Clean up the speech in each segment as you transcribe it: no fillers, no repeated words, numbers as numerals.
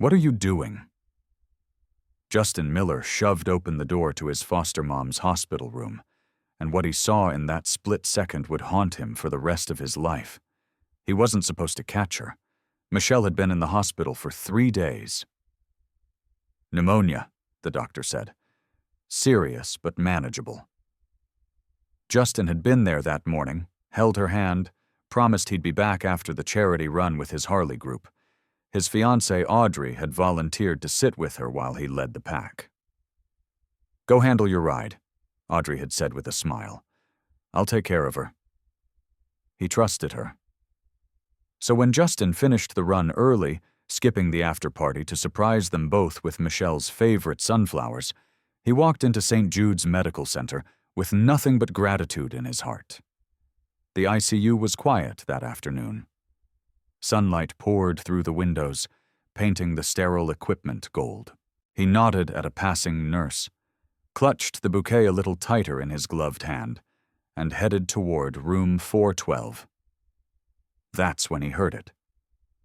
What are you doing?" Justin Miller shoved open the door to his foster mom's hospital room, and what he saw in that split second would haunt him for the rest of his life. He wasn't supposed to catch her. Michelle had been in the hospital for 3 days. "Pneumonia," the doctor said. "Serious, but manageable." Justin had been there that morning, held her hand, promised he'd be back after the charity run with his Harley group. His fiancée, Audrey, had volunteered to sit with her while he led the pack. "Go handle your ride," Audrey had said with a smile. "I'll take care of her." He trusted her. So when Justin finished the run early, skipping the after-party to surprise them both with Michelle's favorite sunflowers, he walked into St. Jude's Medical Center with nothing but gratitude in his heart. The ICU was quiet that afternoon. Sunlight poured through the windows, painting the sterile equipment gold. He nodded at a passing nurse, clutched the bouquet a little tighter in his gloved hand, and headed toward room 412. That's when he heard it.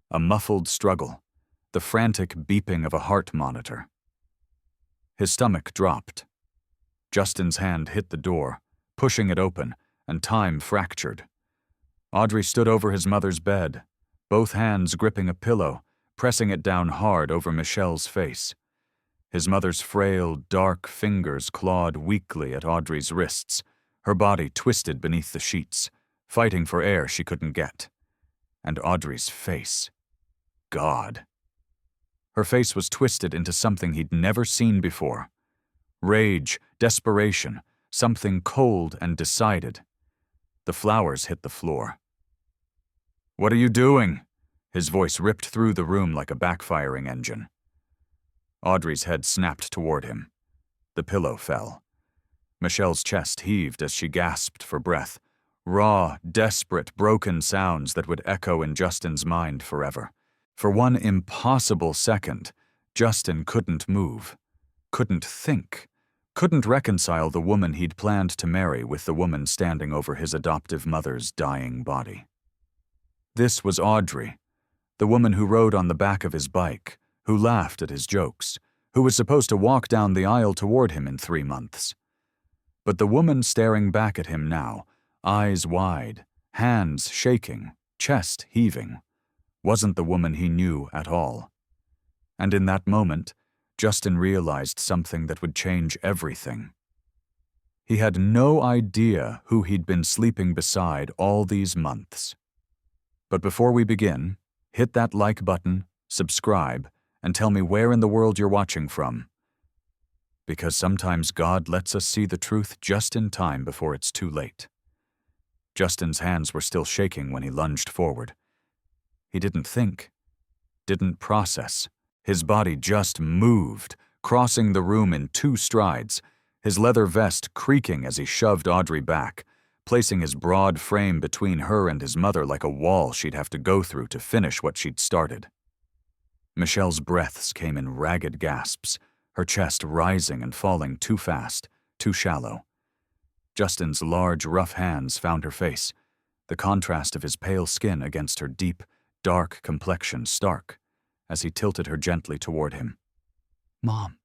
A muffled struggle, the frantic beeping of a heart monitor. His stomach dropped. Justin's hand hit the door, pushing it open, and time fractured. Audrey stood over his mother's bed, both hands gripping a pillow, pressing it down hard over Michelle's face. His mother's frail, dark fingers clawed weakly at Audrey's wrists, her body twisted beneath the sheets, fighting for air she couldn't get. And Audrey's face. God. Her face was twisted into something he'd never seen before. Rage, desperation, something cold and decided. The flowers hit the floor. "What are you doing?" His voice ripped through the room like a backfiring engine. Audrey's head snapped toward him. The pillow fell. Michelle's chest heaved as she gasped for breath. Raw, desperate, broken sounds that would echo in Justin's mind forever. For one impossible second, Justin couldn't move, couldn't think, couldn't reconcile the woman he'd planned to marry with the woman standing over his adoptive mother's dying body. This was Audrey, the woman who rode on the back of his bike, who laughed at his jokes, who was supposed to walk down the aisle toward him in 3 months. But the woman staring back at him now, eyes wide, hands shaking, chest heaving, wasn't the woman he knew at all. And in that moment, Justin realized something that would change everything. He had no idea who he'd been sleeping beside all these months. But before we begin, hit that like button, subscribe, and tell me where in the world you're watching from. Because sometimes God lets us see the truth just in time before it's too late. Justin's hands were still shaking when he lunged forward. He didn't think, didn't process. His body just moved, crossing the room in 2 strides, his leather vest creaking as he shoved Audrey back, placing his broad frame between her and his mother like a wall she'd have to go through to finish what she'd started. Michelle's breaths came in ragged gasps, her chest rising and falling too fast, too shallow. Justin's large, rough hands found her face, the contrast of his pale skin against her deep, dark complexion stark, as he tilted her gently toward him. Mom,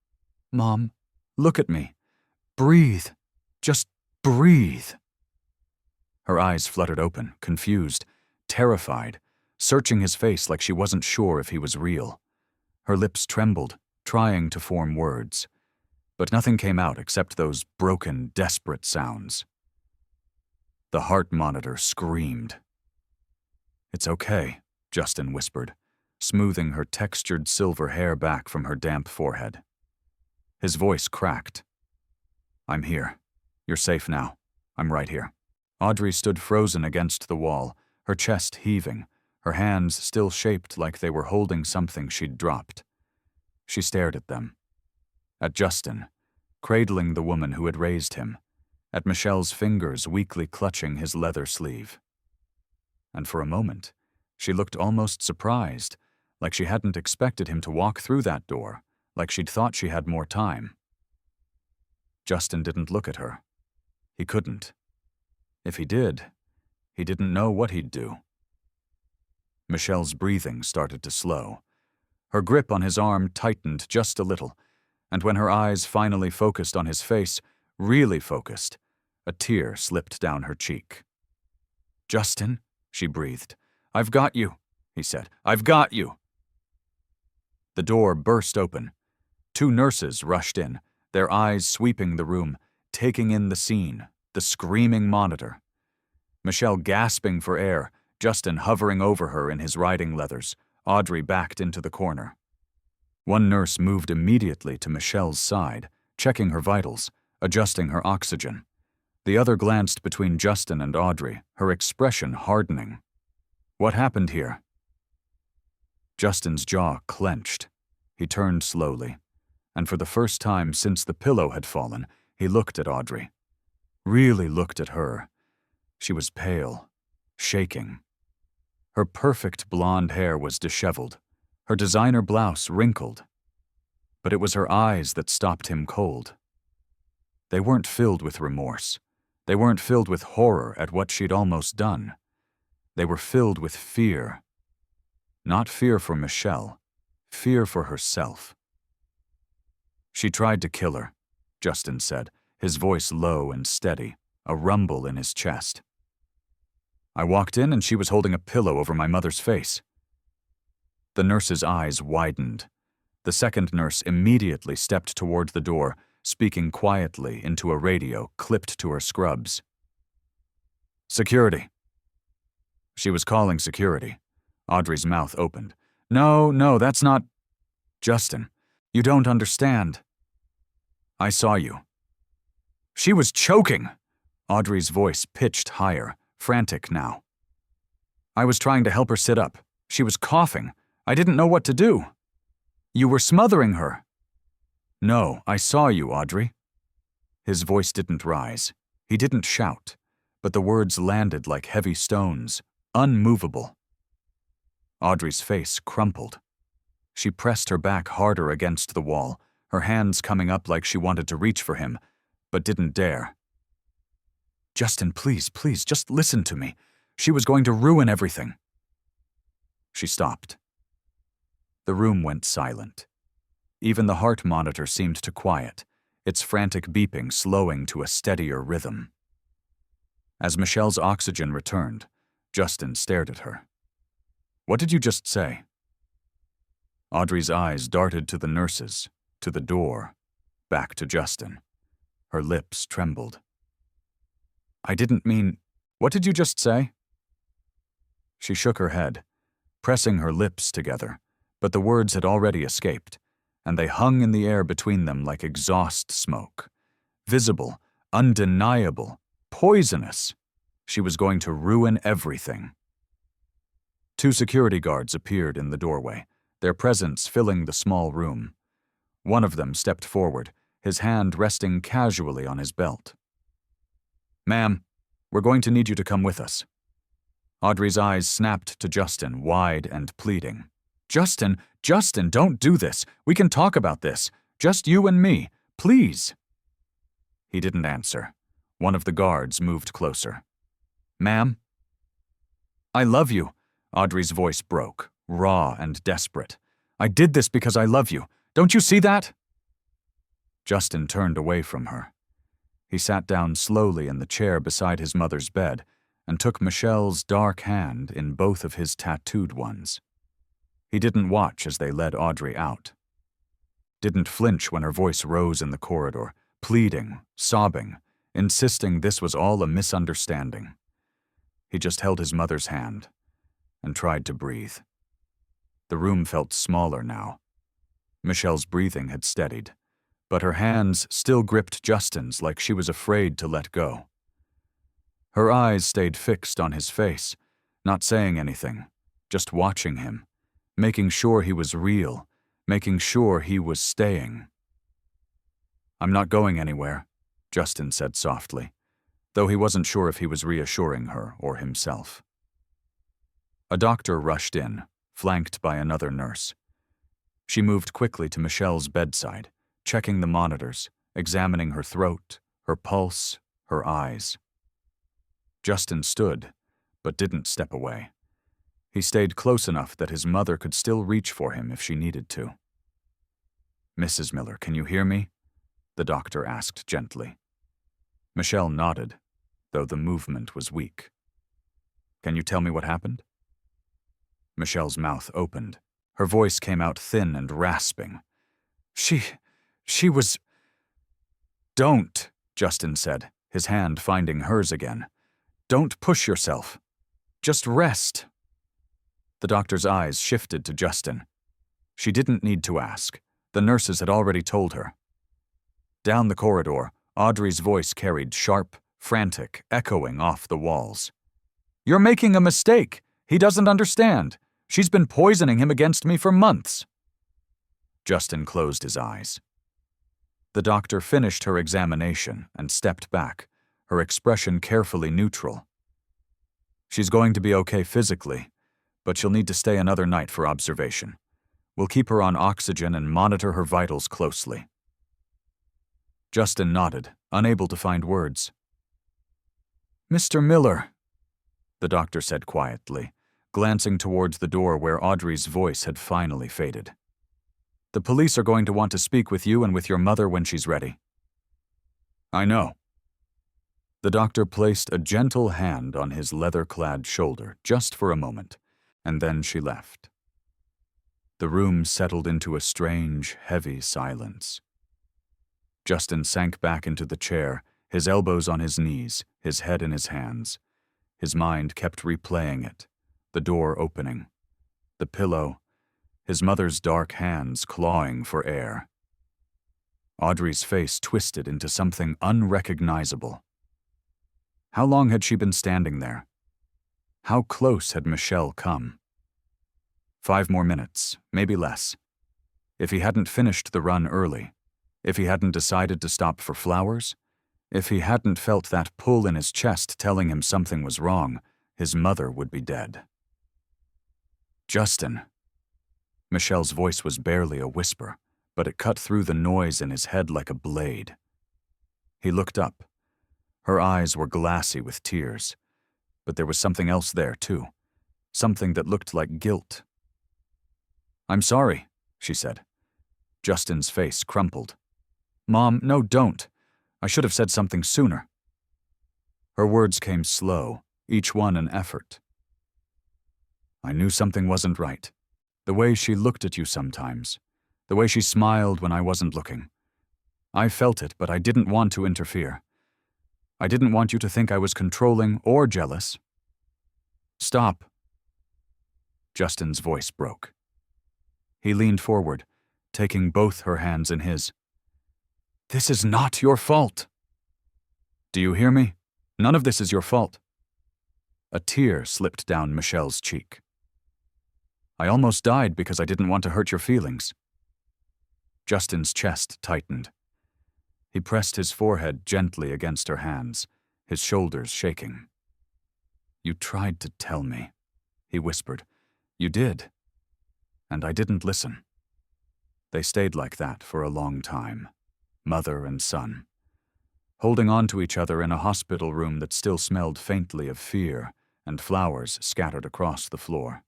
look at me. Breathe. Just breathe." Her eyes fluttered open, confused, terrified, searching his face like she wasn't sure if he was real. Her lips trembled, trying to form words. But nothing came out except those broken, desperate sounds. The heart monitor screamed. "It's okay," Justin whispered, smoothing her textured silver hair back from her damp forehead. His voice cracked. "I'm here. You're safe now. I'm right here." Audrey stood frozen against the wall, her chest heaving, her hands still shaped like they were holding something she'd dropped. She stared at them. At Justin, cradling the woman who had raised him, at Michelle's fingers weakly clutching his leather sleeve. And for a moment, she looked almost surprised, like she hadn't expected him to walk through that door, like she'd thought she had more time. Justin didn't look at her. He couldn't. If he did, he didn't know what he'd do. Michelle's breathing started to slow. Her grip on his arm tightened just a little, and when her eyes finally focused on his face, really focused, a tear slipped down her cheek. "Justin," she breathed. "I've got you," he said. "I've got you." The door burst open. 2 nurses rushed in, their eyes sweeping the room, taking in the scene, the screaming monitor. Michelle gasping for air, Justin hovering over her in his riding leathers, Audrey backed into the corner. One nurse moved immediately to Michelle's side, checking her vitals, adjusting her oxygen. The other glanced between Justin and Audrey, her expression hardening. What happened here? Justin's jaw clenched. He turned slowly, and for the first time since the pillow had fallen, he looked at Audrey. Really looked at her. She was pale, shaking. Her perfect blonde hair was disheveled, her designer blouse wrinkled. But it was her eyes that stopped him cold. They weren't filled with remorse. They weren't filled with horror at what she'd almost done. They were filled with fear. Not fear for Michelle, fear for herself. "She tried to kill her," Justin said, his voice low and steady, a rumble in his chest. "I walked in and she was holding a pillow over my mother's face." The nurse's eyes widened. The second nurse immediately stepped toward the door, speaking quietly into a radio clipped to her scrubs. "Security." She was calling security. Audrey's mouth opened. No, that's not..." "Justin, you don't understand." "I saw you." "She was choking." Audrey's voice pitched higher, frantic now. "I was trying to help her sit up. She was coughing. I didn't know what to do." "You were smothering her." "No, I saw you, Audrey." His voice didn't rise. He didn't shout, but the words landed like heavy stones, unmovable. Audrey's face crumpled. She pressed her back harder against the wall, her hands coming up like she wanted to reach for him, but didn't dare. "Justin, please, just listen to me. She was going to ruin everything." She stopped. The room went silent. Even the heart monitor seemed to quiet, its frantic beeping slowing to a steadier rhythm. As Michelle's oxygen returned, Justin stared at her. "What did you just say?" Audrey's eyes darted to the nurses, to the door, back to Justin. Her lips trembled. "I didn't mean... What did you just say?" She shook her head, pressing her lips together, but the words had already escaped, and they hung in the air between them like exhaust smoke. Visible, undeniable, poisonous. She was going to ruin everything. 2 security guards appeared in the doorway, their presence filling the small room. One of them stepped forward, his hand resting casually on his belt. "Ma'am, we're going to need you to come with us." Audrey's eyes snapped to Justin, wide and pleading. Justin, don't do this. We can talk about this. Just you and me. Please." He didn't answer. One of the guards moved closer. "Ma'am?" "I love you." Audrey's voice broke, raw and desperate. "I did this because I love you. Don't you see that?" Justin turned away from her. He sat down slowly in the chair beside his mother's bed and took Michelle's dark hand in both of his tattooed ones. He didn't watch as they led Audrey out. Didn't flinch when her voice rose in the corridor, pleading, sobbing, insisting this was all a misunderstanding. He just held his mother's hand and tried to breathe. The room felt smaller now. Michelle's breathing had steadied, but her hands still gripped Justin's like she was afraid to let go. Her eyes stayed fixed on his face, not saying anything, just watching him, making sure he was real, making sure he was staying. "I'm not going anywhere," Justin said softly, though he wasn't sure if he was reassuring her or himself. A doctor rushed in, flanked by another nurse. She moved quickly to Michelle's bedside, checking the monitors, examining her throat, her pulse, her eyes. Justin stood, but didn't step away. He stayed close enough that his mother could still reach for him if she needed to. "Mrs. Miller, can you hear me?" the doctor asked gently. Michelle nodded, though the movement was weak. "Can you tell me what happened?" Michelle's mouth opened. Her voice came out thin and rasping. She was... "Don't," Justin said, his hand finding hers again. "Don't push yourself. Just rest." The doctor's eyes shifted to Justin. She didn't need to ask. The nurses had already told her. Down the corridor, Audrey's voice carried sharp, frantic, echoing off the walls. "You're making a mistake. He doesn't understand. She's been poisoning him against me for months." Justin closed his eyes. The doctor finished her examination and stepped back, her expression carefully neutral. "She's going to be okay physically, but she'll need to stay another night for observation. We'll keep her on oxygen and monitor her vitals closely." Justin nodded, unable to find words. "Mr. Miller," the doctor said quietly, glancing towards the door where Audrey's voice had finally faded. "The police are going to want to speak with you and with your mother when she's ready." "I know." The doctor placed a gentle hand on his leather-clad shoulder just for a moment, and then she left. The room settled into a strange, heavy silence. Justin sank back into the chair, his elbows on his knees, his head in his hands. His mind kept replaying it, the door opening, the pillow, his mother's dark hands clawing for air. Audrey's face twisted into something unrecognizable. How long had she been standing there? How close had Michelle come? 5 more minutes, maybe less. If he hadn't finished the run early, if he hadn't decided to stop for flowers, if he hadn't felt that pull in his chest telling him something was wrong, his mother would be dead. "Justin." Michelle's voice was barely a whisper, but it cut through the noise in his head like a blade. He looked up. Her eyes were glassy with tears, but there was something else there too, something that looked like guilt. "I'm sorry," she said. Justin's face crumpled. "Mom, no, don't. I should have said something sooner." Her words came slow, each one an effort. "I knew something wasn't right. The way she looked at you sometimes. The way she smiled when I wasn't looking. I felt it, but I didn't want to interfere. I didn't want you to think I was controlling or jealous." "Stop." Justin's voice broke. He leaned forward, taking both her hands in his. "This is not your fault." "Do you hear me? None of this is your fault." A tear slipped down Michelle's cheek. "I almost died because I didn't want to hurt your feelings." Justin's chest tightened. He pressed his forehead gently against her hands, his shoulders shaking. "You tried to tell me," he whispered. "You did. And I didn't listen." They stayed like that for a long time, mother and son, holding on to each other in a hospital room that still smelled faintly of fear and flowers scattered across the floor.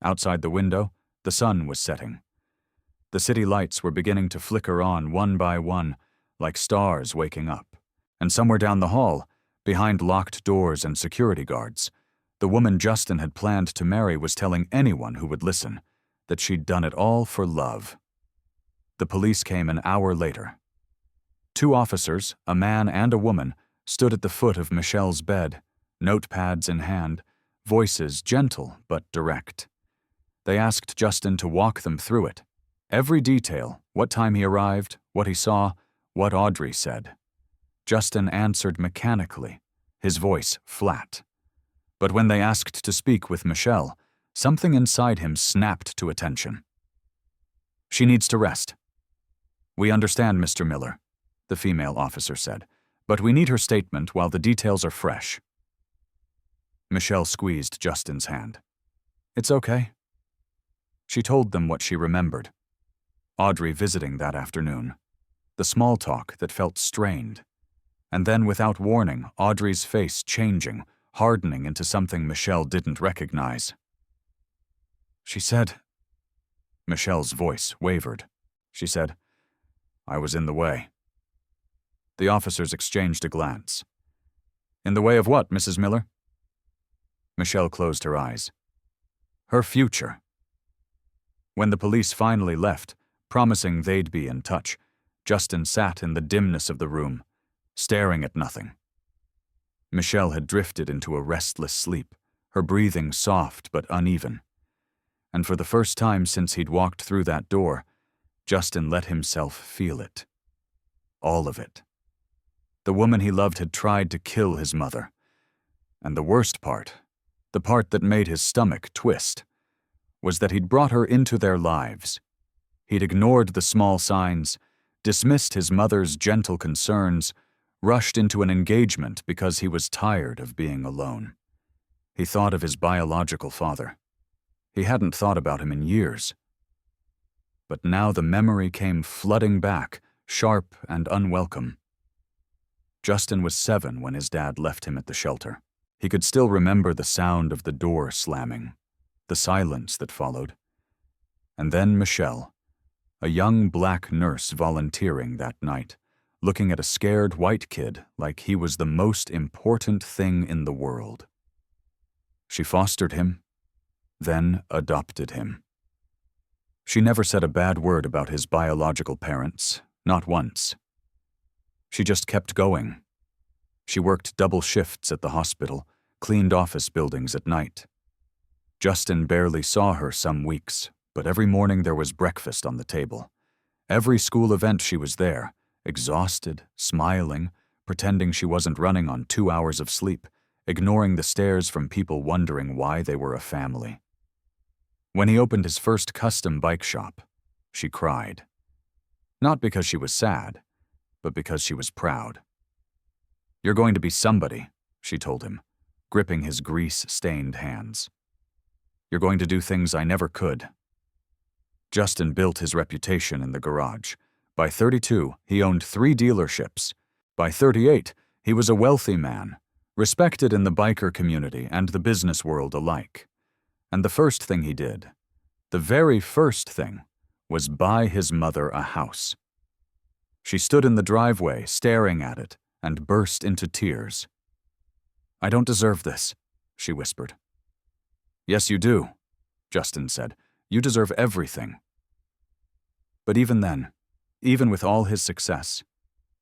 Outside the window, the sun was setting. The city lights were beginning to flicker on one by one, like stars waking up. And somewhere down the hall, behind locked doors and security guards, the woman Justin had planned to marry was telling anyone who would listen that she'd done it all for love. The police came an hour later. 2 officers, a man and a woman, stood at the foot of Michelle's bed, notepads in hand, voices gentle but direct. They asked Justin to walk them through it. Every detail, what time he arrived, what he saw, what Audrey said. Justin answered mechanically, his voice flat. But when they asked to speak with Michelle, something inside him snapped to attention. "She needs to rest." "We understand, Mr. Miller," the female officer said, "but we need her statement while the details are fresh." Michelle squeezed Justin's hand. "It's okay." She told them what she remembered. Audrey visiting that afternoon. The small talk that felt strained. And then, without warning, Audrey's face changing, hardening into something Michelle didn't recognize. She said... Michelle's voice wavered. She said, "I was in the way." The officers exchanged a glance. "In the way of what, Mrs. Miller?" Michelle closed her eyes. Her future. When the police finally left, promising they'd be in touch, Justin sat in the dimness of the room, staring at nothing. Michelle had drifted into a restless sleep, her breathing soft but uneven. And for the first time since he'd walked through that door, Justin let himself feel it. All of it. The woman he loved had tried to kill his mother. And the worst part, the part that made his stomach twist, was that he'd brought her into their lives. He'd ignored the small signs, dismissed his mother's gentle concerns, rushed into an engagement because he was tired of being alone. He thought of his biological father. He hadn't thought about him in years. But now the memory came flooding back, sharp and unwelcome. Justin was 7 when his dad left him at the shelter. He could still remember the sound of the door slamming, the silence that followed. And then Michelle, a young black nurse volunteering that night, looking at a scared white kid like he was the most important thing in the world. She fostered him, then adopted him. She never said a bad word about his biological parents, not once. She just kept going. She worked double shifts at the hospital, cleaned office buildings at night. Justin barely saw her some weeks, but every morning there was breakfast on the table. Every school event she was there, exhausted, smiling, pretending she wasn't running on 2 hours of sleep, ignoring the stares from people wondering why they were a family. When he opened his first custom bike shop, she cried. Not because she was sad, but because she was proud. "You're going to be somebody," she told him, gripping his grease-stained hands. "You're going to do things I never could." Justin built his reputation in the garage. By 32, he owned 3 dealerships. By 38, he was a wealthy man, respected in the biker community and the business world alike. And the first thing he did, the very first thing, was buy his mother a house. She stood in the driveway, staring at it, and burst into tears. "I don't deserve this," she whispered. "Yes, you do," Justin said. "You deserve everything." But even then, even with all his success,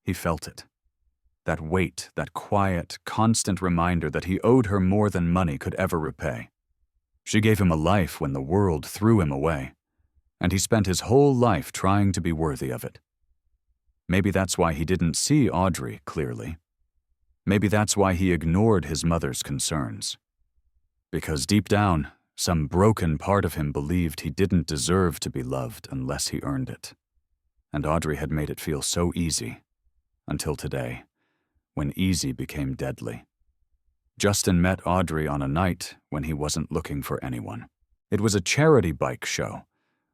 he felt it. That weight, that quiet, constant reminder that he owed her more than money could ever repay. She gave him a life when the world threw him away, and he spent his whole life trying to be worthy of it. Maybe that's why he didn't see Audrey clearly. Maybe that's why he ignored his mother's concerns. Because deep down, some broken part of him believed he didn't deserve to be loved unless he earned it. And Audrey had made it feel so easy, until today, when easy became deadly. Justin met Audrey on a night when he wasn't looking for anyone. It was a charity bike show,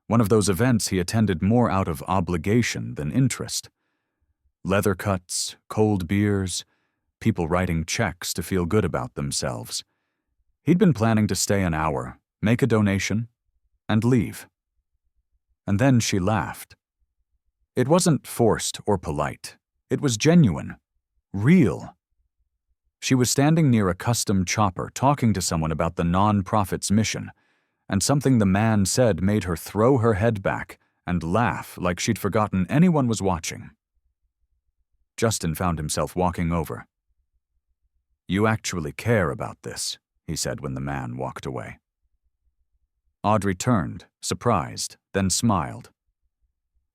one of those events he attended more out of obligation than interest. Leather cuts, cold beers, people writing checks to feel good about themselves. He'd been planning to stay an hour, make a donation, and leave. And then she laughed. It wasn't forced or polite. It was genuine, real. She was standing near a custom chopper talking to someone about the non-profit's mission, and something the man said made her throw her head back and laugh like she'd forgotten anyone was watching. Justin found himself walking over. "You actually care about this," he said when the man walked away. Audrey turned, surprised, then smiled.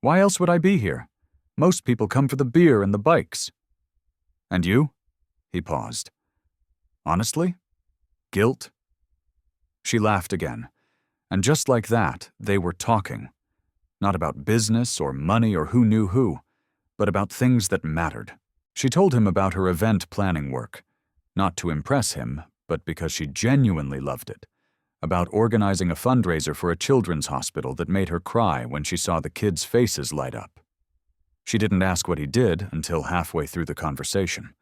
"Why else would I be here? Most people come for the beer and the bikes." "And you?" He paused. "Honestly? Guilt?" She laughed again, and just like that, they were talking. Not about business or money or who knew who, but about things that mattered. She told him about her event planning work, not to impress him, but because she genuinely loved it, about organizing a fundraiser for a children's hospital that made her cry when she saw the kids' faces light up. She didn't ask what he did until halfway through the conversation.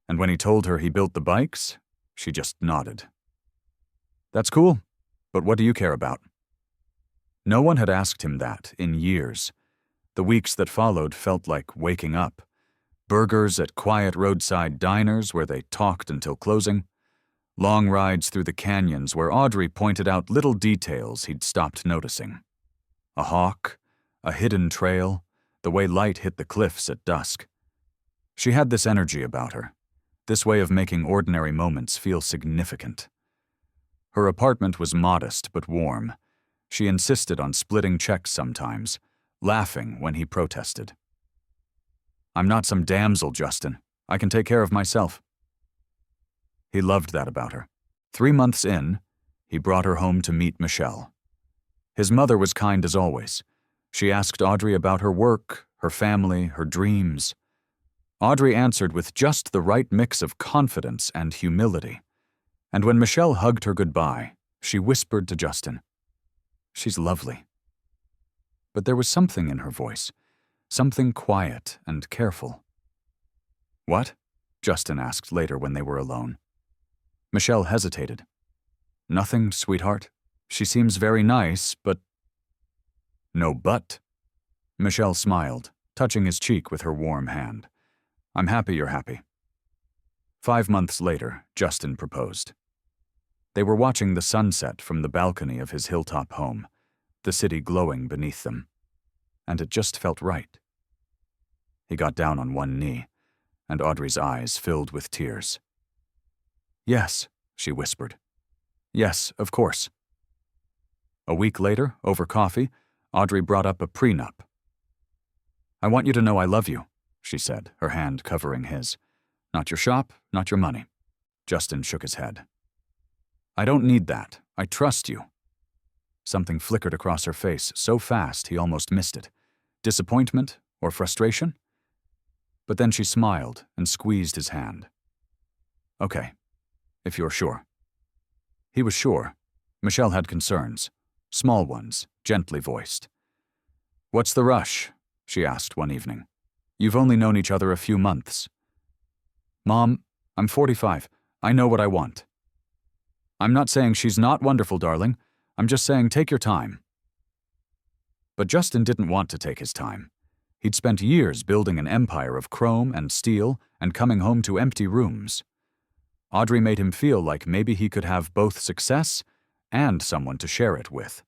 And when he told her he built the bikes, She just nodded. That's cool, but what do you care about? No one had asked him that in years. The weeks that followed felt like waking up. Burgers at quiet roadside diners where they talked until closing. Long rides through the canyons where Audrey pointed out little details he'd stopped noticing. A hawk, a hidden trail, the way light hit the cliffs at dusk. She had this energy about her, this way of making ordinary moments feel significant. Her apartment was modest but warm. She insisted on splitting checks sometimes, laughing when he protested. I'm not some damsel, Justin. I can take care of myself. He loved that about her. 3 months in, he brought her home to meet Michelle. His mother was kind as always. She asked Audrey about her work, her family, her dreams. Audrey answered with just the right mix of confidence and humility. And when Michelle hugged her goodbye, she whispered to Justin, "She's lovely." But there was something in her voice, something quiet and careful. What? Justin asked later when they were alone. Michelle hesitated. Nothing, sweetheart. She seems very nice, but... No but. Michelle smiled, touching his cheek with her warm hand. I'm happy you're happy. 5 months later, Justin proposed. They were watching the sunset from the balcony of his hilltop home, the city glowing beneath them. And it just felt right. He got down on one knee, and Audrey's eyes filled with tears. Yes, she whispered. Yes, of course. A week later, over coffee, Audrey brought up a prenup. I want you to know I love you, she said, her hand covering his. Not your shop, not your money. Justin shook his head. I don't need that. I trust you. Something flickered across her face so fast he almost missed it. Disappointment or frustration? But then she smiled and squeezed his hand. Okay, if you're sure. He was sure. Michelle had concerns, small ones, gently voiced. What's the rush? She asked one evening. You've only known each other a few months. Mom, I'm 45. I know what I want. I'm not saying she's not wonderful, darling. I'm just saying take your time. But Justin didn't want to take his time. He'd spent years building an empire of chrome and steel and coming home to empty rooms. Audrey made him feel like maybe he could have both success and someone to share it with.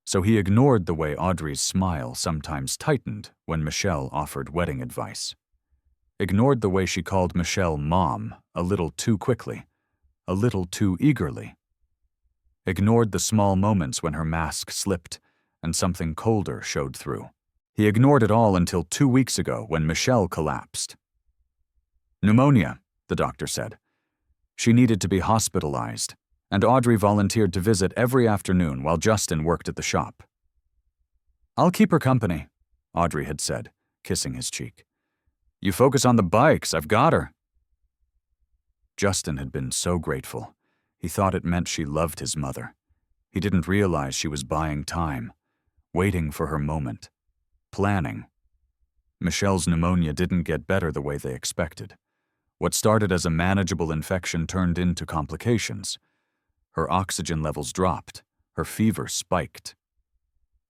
So he ignored the way Audrey's smile sometimes tightened when Michelle offered wedding advice. Ignored the way she called Michelle Mom a little too quickly, a little too eagerly. Ignored the small moments when her mask slipped and something colder showed through. He ignored it all until 2 weeks ago when Michelle collapsed. Pneumonia, the doctor said. She needed to be hospitalized, and Audrey volunteered to visit every afternoon while Justin worked at the shop. I'll keep her company, Audrey had said, kissing his cheek. You focus on the bikes, I've got her. Justin had been so grateful. He thought it meant she loved his mother. He didn't realize she was buying time, waiting for her moment, planning. Michelle's pneumonia didn't get better the way they expected. What started as a manageable infection turned into complications. Her oxygen levels dropped. Her fever spiked.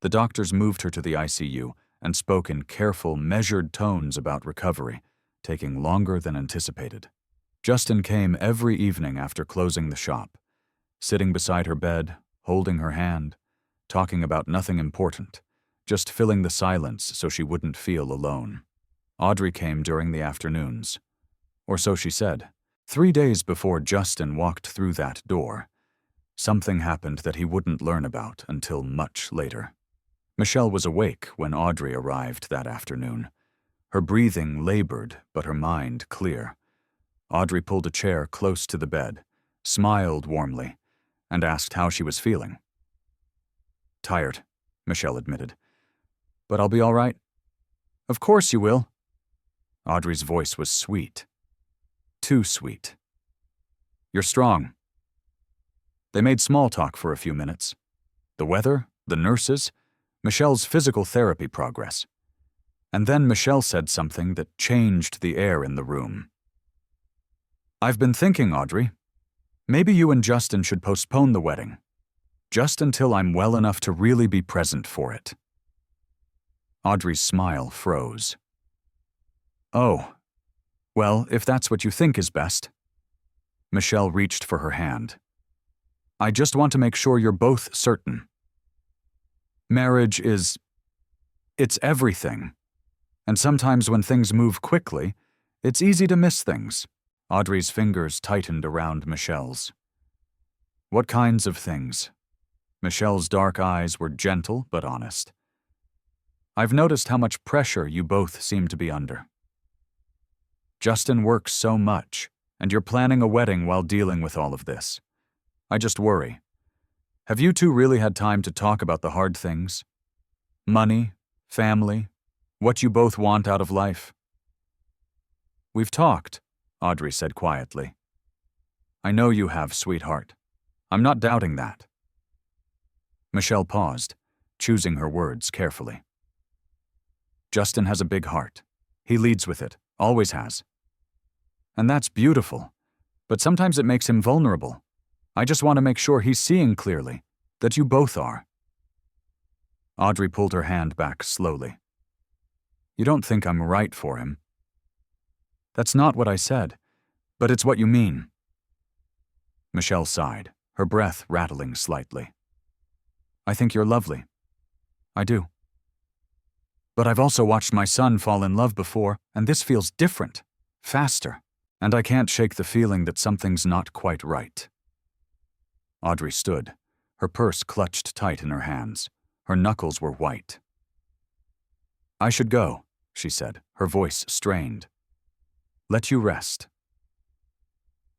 The doctors moved her to the ICU and spoke in careful, measured tones about recovery, taking longer than anticipated. Justin came every evening after closing the shop, sitting beside her bed, holding her hand, talking about nothing important, just filling the silence so she wouldn't feel alone. Audrey came during the afternoons. Or so she said. 3 days before Justin walked through that door, something happened that he wouldn't learn about until much later. Michelle was awake when Audrey arrived that afternoon. Her breathing labored, but her mind clear. Audrey pulled a chair close to the bed, smiled warmly, and asked how she was feeling. Tired, Michelle admitted. But I'll be all right. Of course you will. Audrey's voice was sweet. Too sweet. You're strong. They made small talk for a few minutes. The weather, the nurses, Michelle's physical therapy progress. And then Michelle said something that changed the air in the room. I've been thinking, Audrey, Maybe you and Justin should postpone the wedding, just until I'm well enough to really be present for it." Audrey's smile froze. "Oh, well, if that's what you think is best." Michelle reached for her hand. "I just want to make sure you're both certain. Marriage it's everything. And sometimes when things move quickly, it's easy to miss things." Audrey's fingers tightened around Michelle's. "What kinds of things?" Michelle's dark eyes were gentle but honest. "I've noticed how much pressure you both seem to be under. Justin works so much, and you're planning a wedding while dealing with all of this. I just worry. Have you two really had time to talk about the hard things? Money, family, what you both want out of life?" "We've talked," Audrey said quietly. "I know you have, sweetheart. I'm not doubting that." Michelle paused, choosing her words carefully. "Justin has a big heart. He leads with it, always has. And that's beautiful, but sometimes it makes him vulnerable. I just want to make sure he's seeing clearly, that you both are." Audrey pulled her hand back slowly. "You don't think I'm right for him?" "That's not what I said, but it's what you mean." Michelle sighed, her breath rattling slightly. "I think you're lovely. I do. But I've also watched my son fall in love before, and this feels different, faster, and I can't shake the feeling that something's not quite right." Audrey stood, her purse clutched tight in her hands. Her knuckles were white. "I should go," she said, her voice strained. "Let you rest."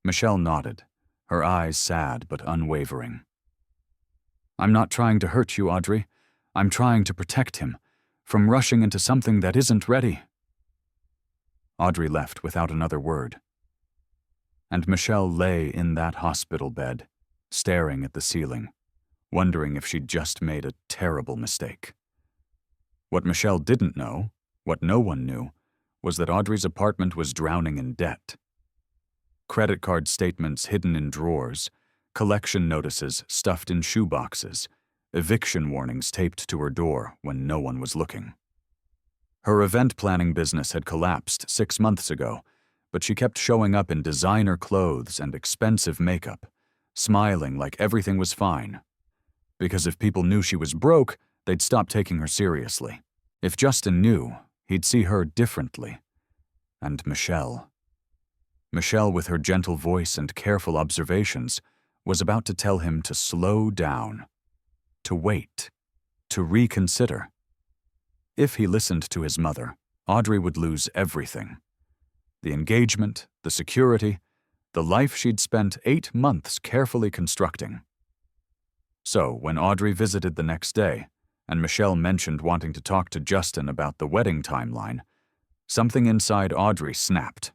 Michelle nodded, her eyes sad but unwavering. "I'm not trying to hurt you, Audrey. I'm trying to protect him from rushing into something that isn't ready." Audrey left without another word. And Michelle lay in that hospital bed, staring at the ceiling, wondering if she'd just made a terrible mistake. What Michelle didn't know, what no one knew, was that Audrey's apartment was drowning in debt. Credit card statements hidden in drawers, collection notices stuffed in shoeboxes, eviction warnings taped to her door when no one was looking. Her event planning business had collapsed 6 months ago, but she kept showing up in designer clothes and expensive makeup, smiling like everything was fine. Because if people knew she was broke, they'd stop taking her seriously. If Justin knew, he'd see her differently. And Michelle, with her gentle voice and careful observations, was about to tell him to slow down, to wait, to reconsider. If he listened to his mother, Audrey would lose everything. The engagement, the security, the life she'd spent 8 months carefully constructing. So, when Audrey visited the next day, and Michelle mentioned wanting to talk to Justin about the wedding timeline, something inside Audrey snapped.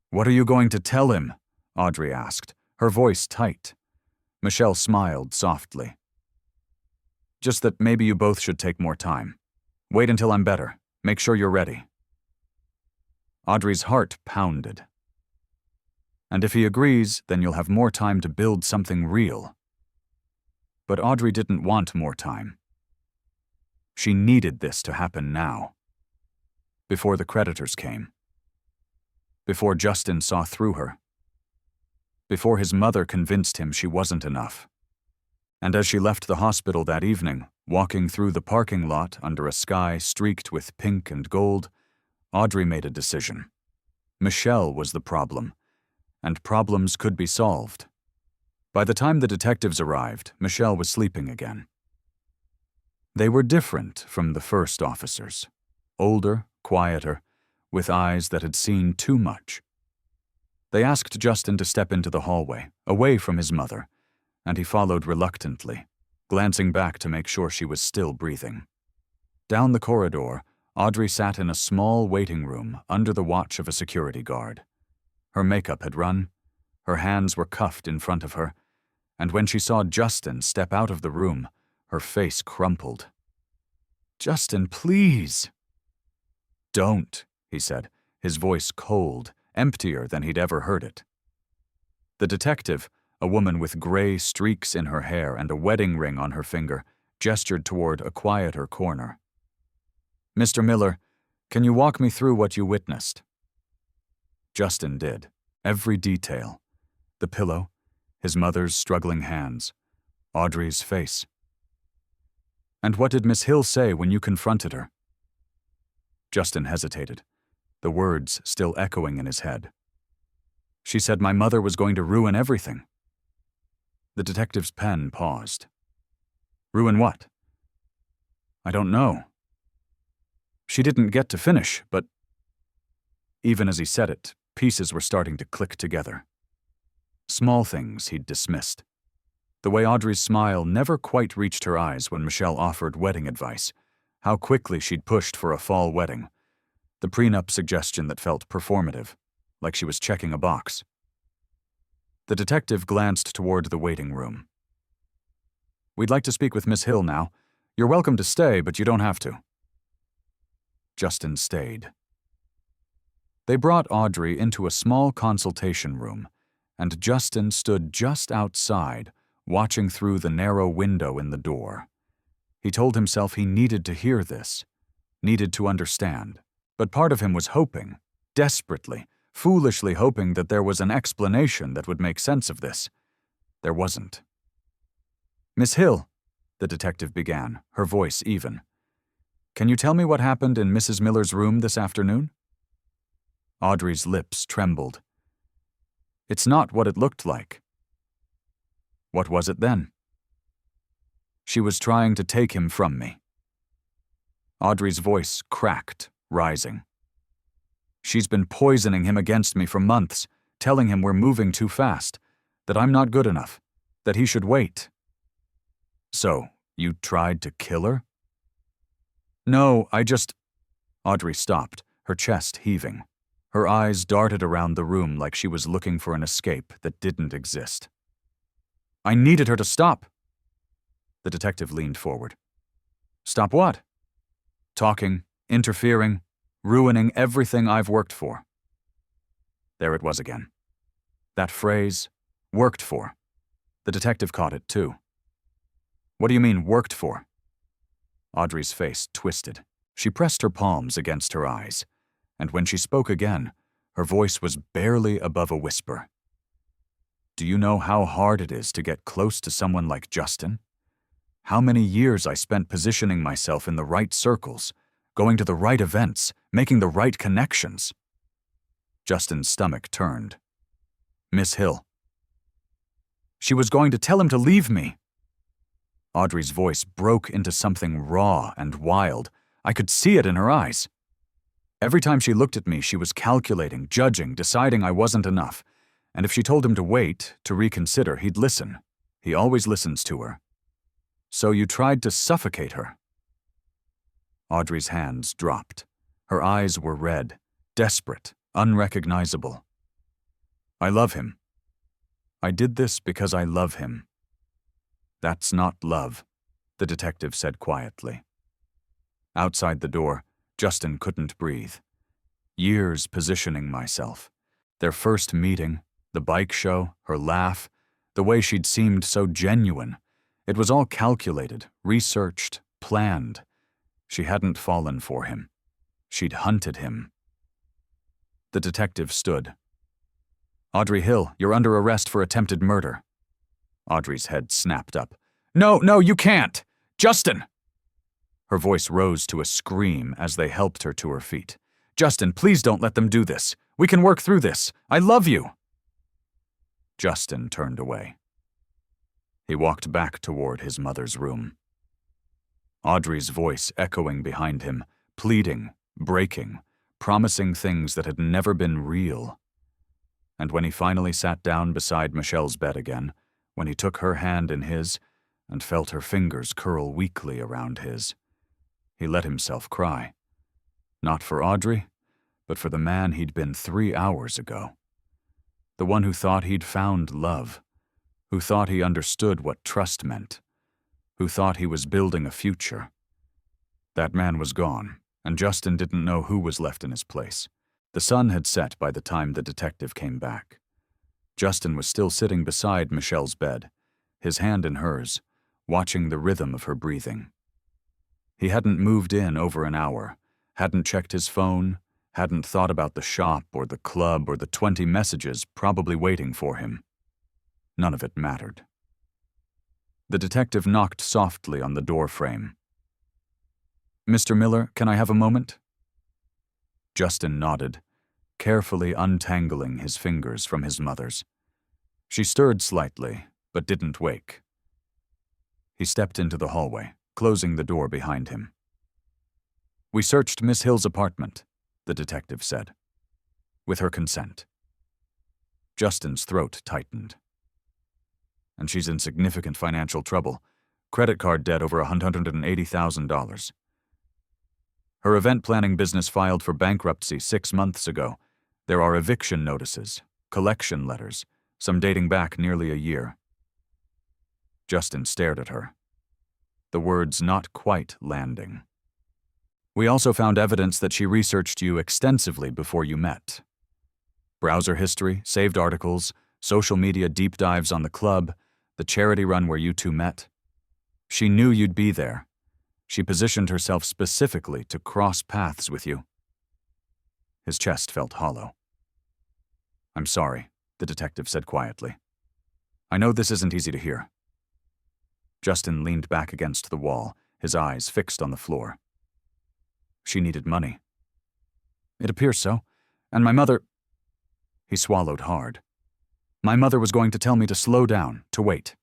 "What are you going to tell him?" Audrey asked, her voice tight. Michelle smiled softly. "Just that maybe you both should take more time. Wait until I'm better. Make sure you're ready." Audrey's heart pounded. "And if he agrees, then you'll have more time to build something real." But Audrey didn't want more time. She needed this to happen now. Before the creditors came. Before Justin saw through her. Before his mother convinced him she wasn't enough. And as she left the hospital that evening, walking through the parking lot under a sky streaked with pink and gold, Audrey made a decision. Michelle was the problem, and problems could be solved. By the time the detectives arrived, Michelle was sleeping again. They were different from the first officers. Older, quieter, with eyes that had seen too much. They asked Justin to step into the hallway, away from his mother, and he followed reluctantly, glancing back to make sure she was still breathing. Down the corridor, Audrey sat in a small waiting room under the watch of a security guard. Her makeup had run, her hands were cuffed in front of her, and when she saw Justin step out of the room, her face crumpled. "Justin, please!" "Don't," he said, his voice cold, emptier than he'd ever heard it. The detective, a woman with gray streaks in her hair and a wedding ring on her finger, gestured toward a quieter corner. "Mr. Miller, can you walk me through what you witnessed?" Justin did, every detail. The pillow, his mother's struggling hands, Audrey's face. "And what did Miss Hill say when you confronted her?" Justin hesitated, the words still echoing in his head. "She said my mother was going to ruin everything." The detective's pen paused. "Ruin what?" "I don't know. She didn't get to finish, but..." Even as he said it, pieces were starting to click together. Small things he'd dismissed. The way Audrey's smile never quite reached her eyes when Michelle offered wedding advice, how quickly she'd pushed for a fall wedding, the prenup suggestion that felt performative, like she was checking a box. The detective glanced toward the waiting room. "We'd like to speak with Miss Hill now. You're welcome to stay, but you don't have to." Justin stayed. They brought Audrey into a small consultation room, and Justin stood just outside, watching through the narrow window in the door. He told himself he needed to hear this, needed to understand, but part of him was hoping, desperately, foolishly hoping that there was an explanation that would make sense of this. There wasn't. "Miss Hill," the detective began, her voice even, "can you tell me what happened in Mrs. Miller's room this afternoon?" Audrey's lips trembled. "It's not what it looked like." "What was it then?" "She was trying to take him from me." Audrey's voice cracked, rising. "She's been poisoning him against me for months, telling him we're moving too fast, that I'm not good enough, that he should wait." "So, you tried to kill her?" "No, I just..." Audrey stopped, her chest heaving. Her eyes darted around the room like she was looking for an escape that didn't exist. "I needed her to stop." The detective leaned forward. "Stop what?" "Talking, interfering, ruining everything I've worked for." There it was again. That phrase, "worked for." The detective caught it too. "What do you mean, worked for?" Audrey's face twisted. She pressed her palms against her eyes, and when she spoke again, her voice was barely above a whisper. "Do you know how hard it is to get close to someone like Justin? How many years I spent positioning myself in the right circles, going to the right events, making the right connections?" Justin's stomach turned. "Miss Hill." "She was going to tell him to leave me." Audrey's voice broke into something raw and wild. I could see it in her eyes. Every time she looked at me, she was calculating, judging, deciding I wasn't enough. And if she told him to wait, to reconsider, he'd listen. He always listens to her. "So you tried to suffocate her?" Audrey's hands dropped. Her eyes were red, desperate, unrecognizable. "I love him. I did this because I love him." "That's not love," the detective said quietly. Outside the door, Justin couldn't breathe. Years positioning myself. Their first meeting, the bike show, her laugh, the way she'd seemed so genuine. It was all calculated, researched, planned. She hadn't fallen for him. She'd hunted him. The detective stood. "Audrey Hill, you're under arrest for attempted murder." Audrey's head snapped up. No, you can't! Justin!" Her voice rose to a scream as they helped her to her feet. "Justin, please don't let them do this. We can work through this. I love you." Justin turned away. He walked back toward his mother's room. Audrey's voice echoing behind him, pleading, breaking, promising things that had never been real. And when he finally sat down beside Michelle's bed again, when he took her hand in his and felt her fingers curl weakly around his, he let himself cry. Not for Audrey, but for the man he'd been 3 hours ago. The one who thought he'd found love, who thought he understood what trust meant, who thought he was building a future. That man was gone, and Justin didn't know who was left in his place. The sun had set by the time the detective came back. Justin was still sitting beside Michelle's bed, his hand in hers, watching the rhythm of her breathing. He hadn't moved in over an hour, hadn't checked his phone, hadn't thought about the shop or the club or the 20 messages probably waiting for him. None of it mattered. The detective knocked softly on the door frame. "Mr. Miller, can I have a moment?" Justin nodded, carefully untangling his fingers from his mother's. She stirred slightly, but didn't wake. He stepped into the hallway, closing the door behind him. "We searched Miss Hill's apartment," the detective said, "with her consent." Justin's throat tightened. "And she's in significant financial trouble. Credit card debt over $180,000. Her event planning business filed for bankruptcy 6 months ago. There are eviction notices, collection letters, some dating back nearly a year." Justin stared at her, the words not quite landing. "We also found evidence that she researched you extensively before you met. Browser history, saved articles, social media deep dives on the club, the charity run where you two met. She knew you'd be there. She positioned herself specifically to cross paths with you." His chest felt hollow. "I'm sorry," the detective said quietly. "I know this isn't easy to hear." Justin leaned back against the wall, his eyes fixed on the floor. "She needed money." "It appears so. And my mother—" He swallowed hard. "My mother was going to tell me to slow down, to wait.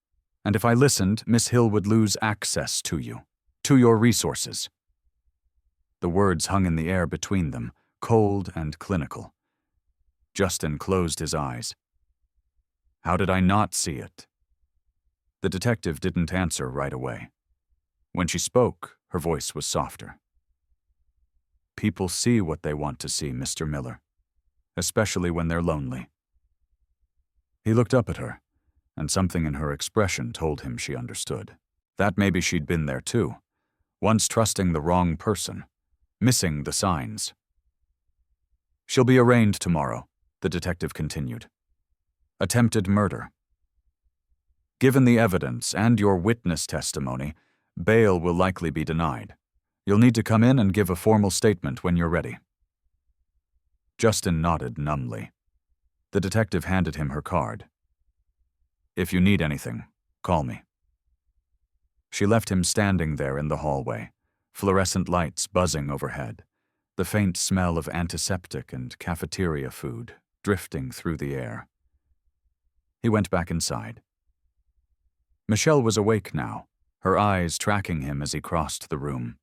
And if I listened, Miss Hill would lose access to you, to your resources." The words hung in the air between them, cold and clinical. Justin closed his eyes. "How did I not see it?" The detective didn't answer right away. When she spoke, her voice was softer. "People see what they want to see, Mr. Miller, especially when they're lonely." He looked up at her, and something in her expression told him she understood. That maybe she'd been there too, once trusting the wrong person, missing the signs. "She'll be arraigned tomorrow," the detective continued. "Attempted murder. Given the evidence and your witness testimony, bail will likely be denied. You'll need to come in and give a formal statement when you're ready." Justin nodded numbly. The detective handed him her card. "If you need anything, call me." She left him standing there in the hallway, fluorescent lights buzzing overhead, the faint smell of antiseptic and cafeteria food drifting through the air. He went back inside. Michelle was awake now, her eyes tracking him as he crossed the room.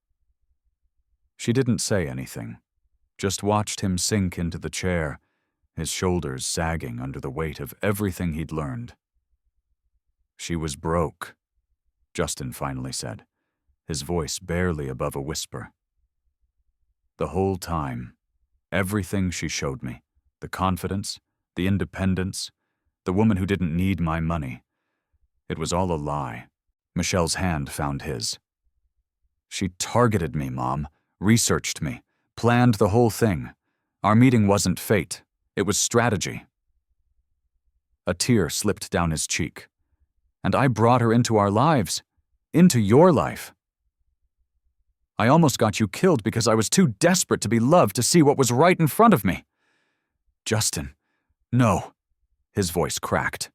She didn't say anything, just watched him sink into the chair, his shoulders sagging under the weight of everything he'd learned. "She was broke," Justin finally said, his voice barely above a whisper. "The whole time, everything she showed me, the confidence, the independence, the woman who didn't need my money, it was all a lie." Michelle's hand found his. "She targeted me, Mom, researched me, planned the whole thing. Our meeting wasn't fate, it was strategy." A tear slipped down his cheek. "And I brought her into our lives, into your life. I almost got you killed because I was too desperate to be loved to see what was right in front of me." "Justin, no," his voice cracked.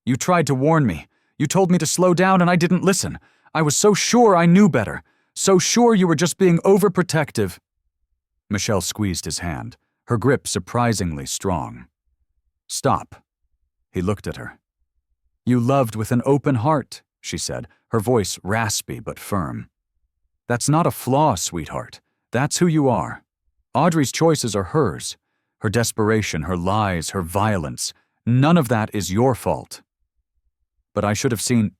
"You tried to warn me. You told me to slow down and I didn't listen. I was so sure I knew better, so sure you were just being overprotective." Michelle squeezed his hand, her grip surprisingly strong. "Stop." He looked at her. "You loved with an open heart," she said, her voice raspy but firm. "That's not a flaw, sweetheart. That's who you are. Audrey's choices are hers. Her desperation, her lies, her violence. None of that is your fault. But I should have seen—"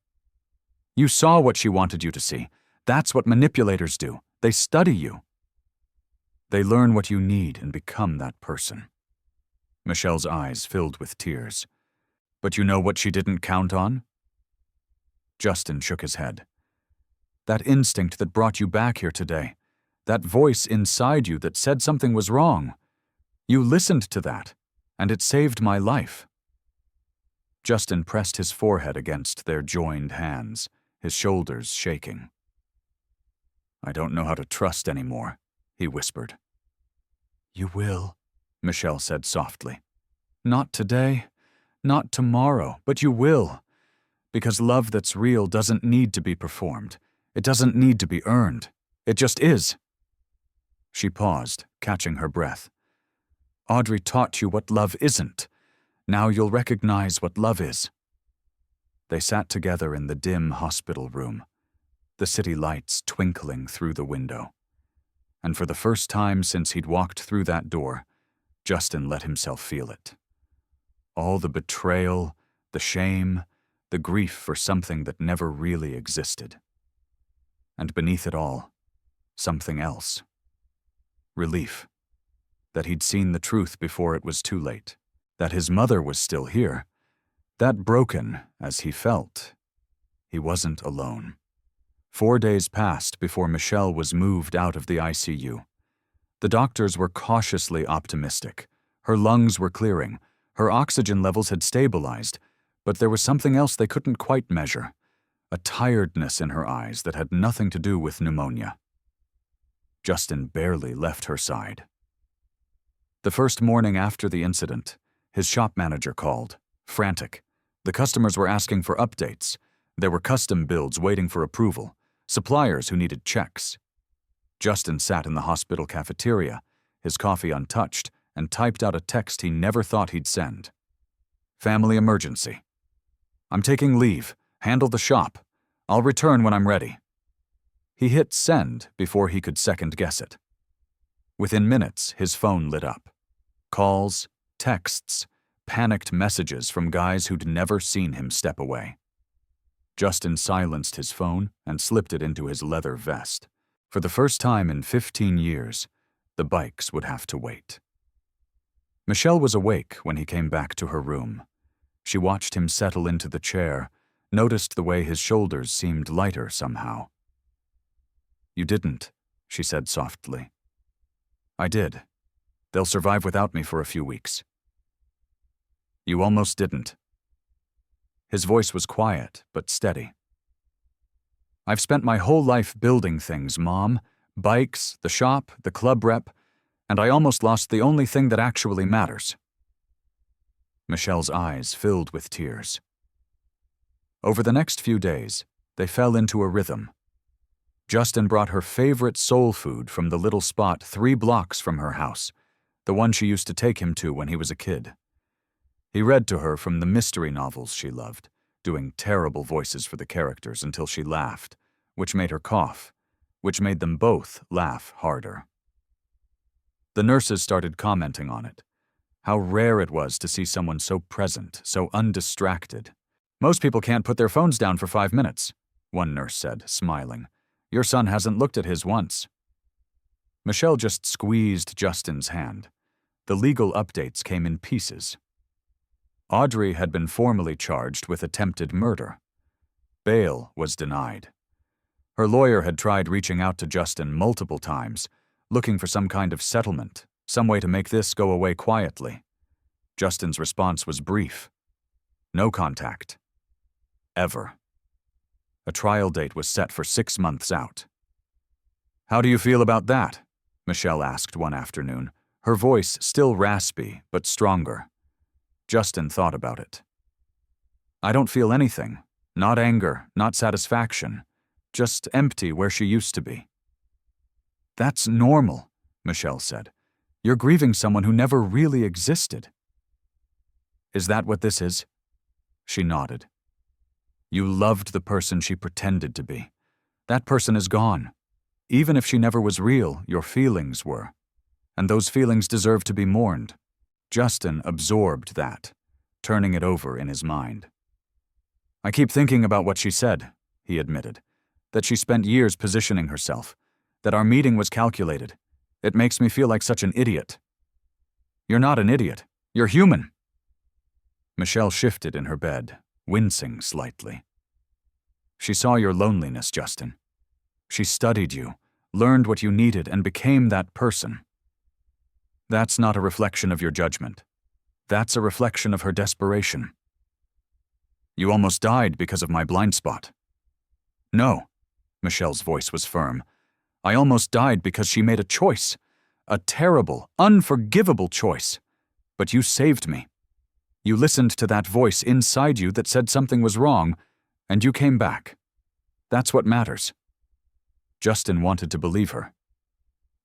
"You saw what she wanted you to see. That's what manipulators do. They study you. They learn what you need and become that person." Michelle's eyes filled with tears. "But you know what she didn't count on?" Justin shook his head. "That instinct that brought you back here today. That voice inside you that said something was wrong. You listened to that, and it saved my life." Justin pressed his forehead against their joined hands, his shoulders shaking. "I don't know how to trust anymore," he whispered. "You will," Michelle said softly. "Not today, not tomorrow, but you will. Because love that's real doesn't need to be performed. It doesn't need to be earned. It just is." She paused, catching her breath. "Audrey taught you what love isn't. Now you'll recognize what love is." They sat together in the dim hospital room, the city lights twinkling through the window. And for the first time since he'd walked through that door, Justin let himself feel it. All the betrayal, the shame, the grief for something that never really existed. And beneath it all, something else. Relief. That he'd seen the truth before it was too late. That his mother was still here. That broken, as he felt, he wasn't alone. 4 days passed before Michelle was moved out of the ICU. The doctors were cautiously optimistic. Her lungs were clearing. Her oxygen levels had stabilized, but there was something else they couldn't quite measure. A tiredness in her eyes that had nothing to do with pneumonia. Justin barely left her side. The first morning after the incident, his shop manager called, frantic. The customers were asking for updates. There were custom builds waiting for approval, suppliers who needed checks. Justin sat in the hospital cafeteria, his coffee untouched, and typed out a text he never thought he'd send. "Family emergency. I'm taking leave. Handle the shop. I'll return when I'm ready." He hit send before he could second-guess it. Within minutes, his phone lit up. Calls, texts, panicked messages from guys who'd never seen him step away. Justin silenced his phone and slipped it into his leather vest. For the first time in 15 years, the bikes would have to wait. Michelle was awake when he came back to her room. She watched him settle into the chair, noticed the way his shoulders seemed lighter somehow. "You didn't," she said softly. "I did. They'll survive without me for a few weeks." "You almost didn't." His voice was quiet but steady. "I've spent my whole life building things, Mom. Bikes, the shop, the club rep, and I almost lost the only thing that actually matters." Michelle's eyes filled with tears. Over the next few days, they fell into a rhythm. Justin brought her favorite soul food from the little spot 3 blocks from her house, the one she used to take him to when he was a kid. He read to her from the mystery novels she loved, doing terrible voices for the characters until she laughed, which made her cough, which made them both laugh harder. The nurses started commenting on it, how rare it was to see someone so present, so undistracted. "Most people can't put their phones down for 5 minutes, one nurse said, smiling. "Your son hasn't looked at his once." Michelle just squeezed Justin's hand. The legal updates came in pieces. Audrey had been formally charged with attempted murder. Bail was denied. Her lawyer had tried reaching out to Justin multiple times, looking for some kind of settlement, some way to make this go away quietly. Justin's response was brief. No contact. Ever. A trial date was set for 6 months out. "How do you feel about that?" Michelle asked one afternoon, her voice still raspy but stronger. Justin thought about it. "I don't feel anything. Not anger, not satisfaction. Just empty where she used to be." "That's normal," Michelle said. "You're grieving someone who never really existed." "Is that what this is?" She nodded. "You loved the person she pretended to be. That person is gone. Even if she never was real, your feelings were. And those feelings deserve to be mourned." Justin absorbed that, turning it over in his mind. "I keep thinking about what she said," he admitted, "that she spent years positioning herself, that our meeting was calculated. It makes me feel like such an idiot." "You're not an idiot. You're human." Michelle shifted in her bed, wincing slightly. "She saw your loneliness, Justin. She studied you, learned what you needed, and became that person. That's not a reflection of your judgment. That's a reflection of her desperation." You almost died because of my blind spot. No, Michelle's voice was firm. I almost died because she made a choice. A terrible, unforgivable choice. But you saved me. You listened to that voice inside you that said something was wrong, and you came back. That's what matters. Justin wanted to believe her.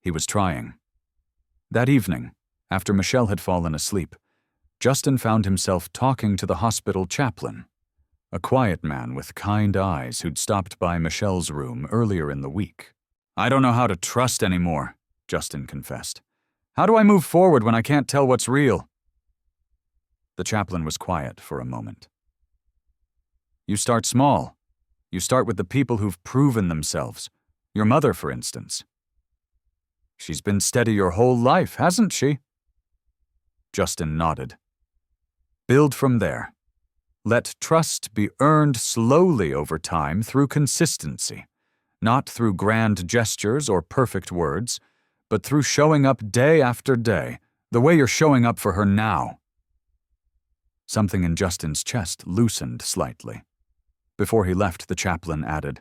He was trying. That evening, after Michelle had fallen asleep, Justin found himself talking to the hospital chaplain, a quiet man with kind eyes who'd stopped by Michelle's room earlier in the week. I don't know how to trust anymore, Justin confessed. How do I move forward when I can't tell what's real? The chaplain was quiet for a moment. You start small. You start with the people who've proven themselves. Your mother, for instance. She's been steady your whole life, hasn't she? Justin nodded. Build from there. Let trust be earned slowly over time through consistency, not through grand gestures or perfect words, but through showing up day after day, the way you're showing up for her now. Something in Justin's chest loosened slightly. Before he left, the chaplain added,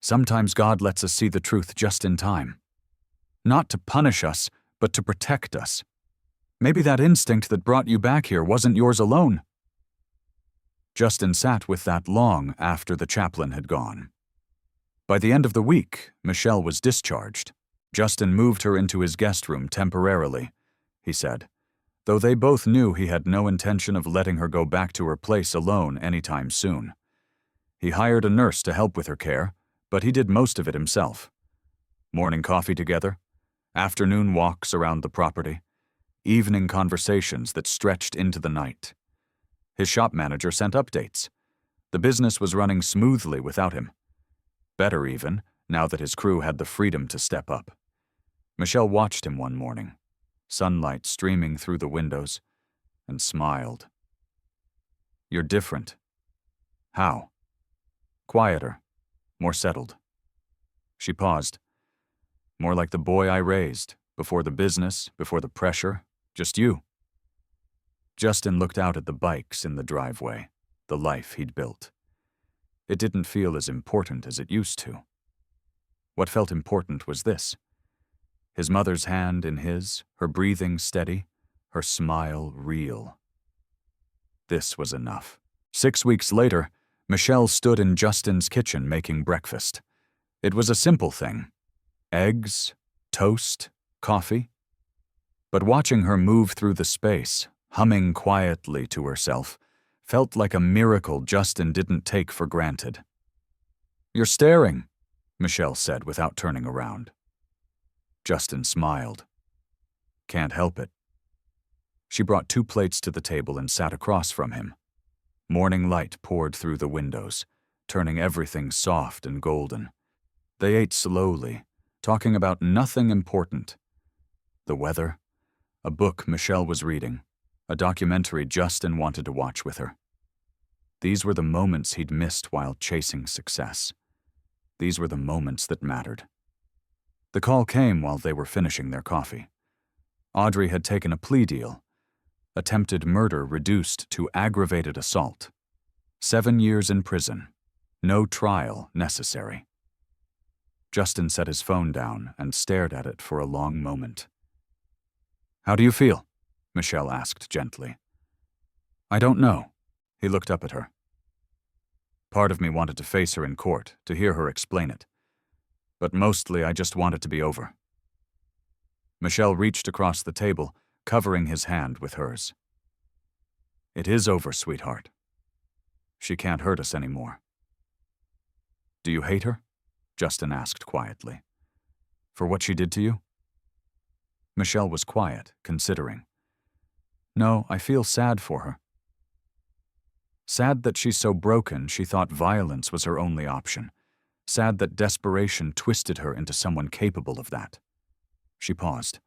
Sometimes God lets us see the truth just in time. Not to punish us, but to protect us. Maybe that instinct that brought you back here wasn't yours alone. Justin sat with that long after the chaplain had gone. By the end of the week, Michelle was discharged. Justin moved her into his guest room temporarily, he said, though they both knew he had no intention of letting her go back to her place alone anytime soon. He hired a nurse to help with her care, but he did most of it himself. Morning coffee together, afternoon walks around the property, evening conversations that stretched into the night. His shop manager sent updates. The business was running smoothly without him. Better even, now that his crew had the freedom to step up. Michelle watched him one morning, sunlight streaming through the windows, and smiled. You're different. How? Quieter, more settled. She paused. More like the boy I raised, before the business, before the pressure, just you. Justin looked out at the bikes in the driveway, the life he'd built. It didn't feel as important as it used to. What felt important was this. His mother's hand in his, her breathing steady, her smile real. This was enough. 6 weeks later, Michelle stood in Justin's kitchen making breakfast. It was a simple thing. Eggs, toast, coffee. But watching her move through the space, humming quietly to herself, felt like a miracle Justin didn't take for granted. You're staring, Michelle said without turning around. Justin smiled. Can't help it. She brought 2 plates to the table and sat across from him. Morning light poured through the windows, turning everything soft and golden. They ate slowly, talking about nothing important. The weather, a book Michelle was reading, a documentary Justin wanted to watch with her. These were the moments he'd missed while chasing success. These were the moments that mattered. The call came while they were finishing their coffee. Audrey had taken a plea deal. Attempted murder reduced to aggravated assault. 7 years in prison. No trial necessary. Justin set his phone down and stared at it for a long moment. How do you feel? Michelle asked gently. I don't know. He looked up at her. Part of me wanted to face her in court, to hear her explain it. But mostly I just want it to be over. Michelle reached across the table, covering his hand with hers. It is over, sweetheart. She can't hurt us anymore. Do you hate her? Justin asked quietly. For what she did to you? Michelle was quiet, considering. No, I feel sad for her. Sad that she's so broken she thought violence was her only option. Sad that desperation twisted her into someone capable of that. She paused.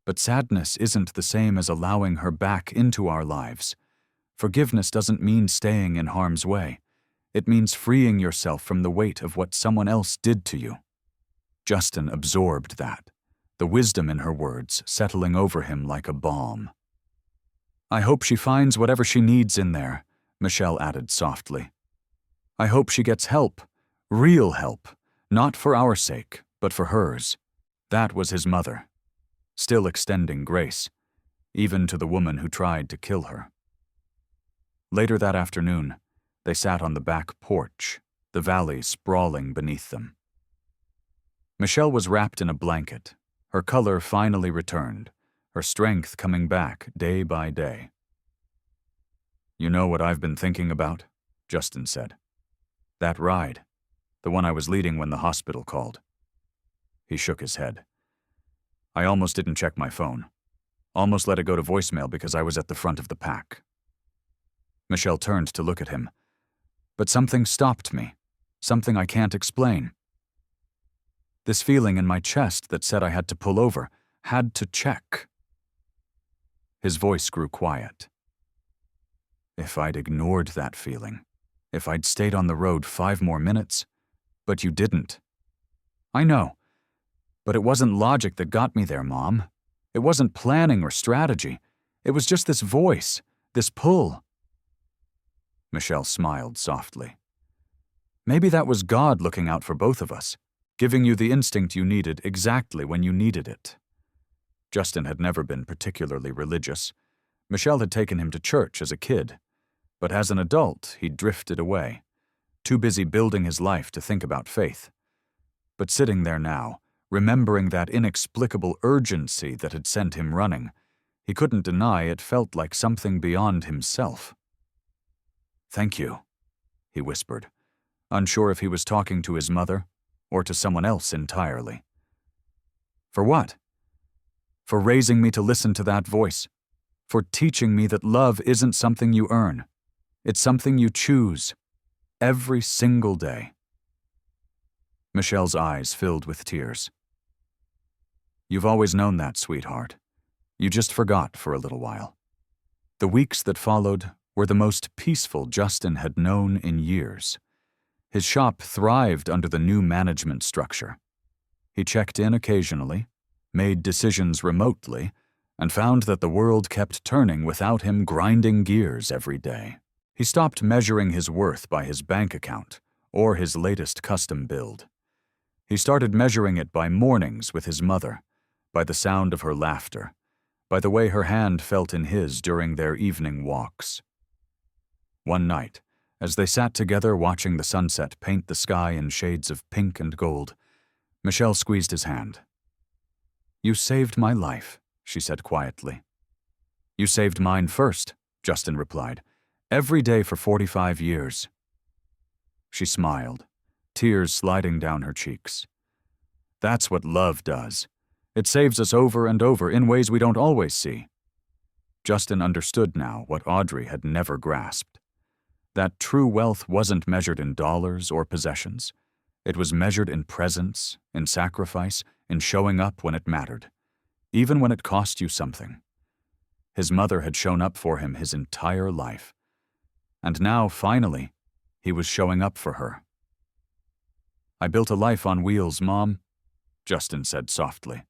But sadness isn't the same as allowing her back into our lives. Forgiveness doesn't mean staying in harm's way. It means freeing yourself from the weight of what someone else did to you. Justin absorbed that, the wisdom in her words settling over him like a balm. I hope she finds whatever she needs in there, Michelle added softly. I hope she gets help. Real help. Not for our sake, but for hers. That was his mother, still extending grace, even to the woman who tried to kill her. Later that afternoon, they sat on the back porch, the valley sprawling beneath them. Michelle was wrapped in a blanket, her color finally returned, her strength coming back day by day. You know what I've been thinking about? Justin said. That ride, the one I was leading when the hospital called. He shook his head. I almost didn't check my phone. Almost let it go to voicemail because I was at the front of the pack. Michelle turned to look at him. But something stopped me. Something I can't explain. This feeling in my chest that said I had to pull over, had to check. His voice grew quiet. If I'd ignored that feeling, if I'd stayed on the road 5 more minutes, but you didn't. I know, but it wasn't logic that got me there, Mom. It wasn't planning or strategy. It was just this voice, this pull. Michelle smiled softly. Maybe that was God looking out for both of us, giving you the instinct you needed exactly when you needed it. Justin had never been particularly religious. Michelle had taken him to church as a kid, but as an adult, he drifted away, too busy building his life to think about faith. But sitting there now, remembering that inexplicable urgency that had sent him running, he couldn't deny it felt like something beyond himself. Thank you, he whispered, unsure if he was talking to his mother or to someone else entirely. For what? For raising me to listen to that voice, for teaching me that love isn't something you earn. It's something you choose, every single day. Michelle's eyes filled with tears. You've always known that, sweetheart. You just forgot for a little while. The weeks that followed were the most peaceful Justin had known in years. His shop thrived under the new management structure. He checked in occasionally, made decisions remotely, and found that the world kept turning without him grinding gears every day. He stopped measuring his worth by his bank account or his latest custom build. He started measuring it by mornings with his mother, by the sound of her laughter, by the way her hand felt in his during their evening walks. One night, as they sat together watching the sunset paint the sky in shades of pink and gold, Michelle squeezed his hand. You saved my life, she said quietly. You saved mine first, Justin replied. Every day for 45 years. She smiled, tears sliding down her cheeks. That's what love does. It saves us over and over in ways we don't always see. Justin understood now what Audrey had never grasped. That true wealth wasn't measured in dollars or possessions. It was measured in presence, in sacrifice, in showing up when it mattered, even when it cost you something. His mother had shown up for him his entire life. And now, finally, he was showing up for her. I built a life on wheels, Mom, Justin said softly.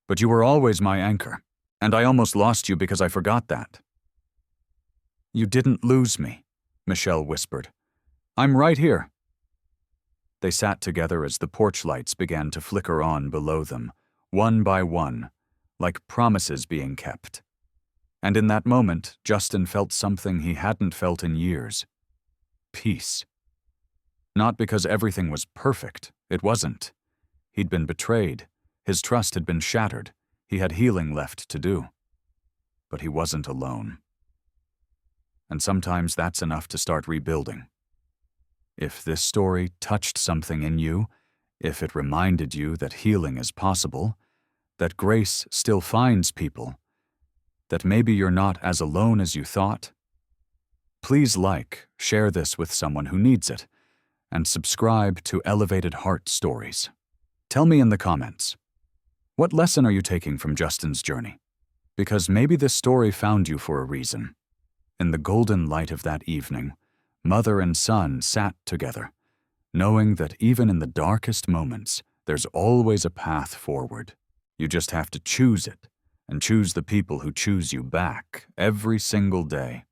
But you were always my anchor, and I almost lost you because I forgot that. You didn't lose me, Michelle whispered. I'm right here. They sat together as the porch lights began to flicker on below them, one by one, like promises being kept. And in that moment, Justin felt something he hadn't felt in years. Peace. Not because everything was perfect, it wasn't. He'd been betrayed, his trust had been shattered, he had healing left to do. But he wasn't alone. And sometimes that's enough to start rebuilding. If this story touched something in you, if it reminded you that healing is possible, that grace still finds people, that maybe you're not as alone as you thought, please share this with someone who needs it, and subscribe to Elevated Heart Stories. Tell me in the comments, what lesson are you taking from Justin's journey? Because maybe this story found you for a reason. In the golden light of that evening, mother and son sat together, knowing that even in the darkest moments, there's always a path forward. You just have to choose it, and choose the people who choose you back every single day.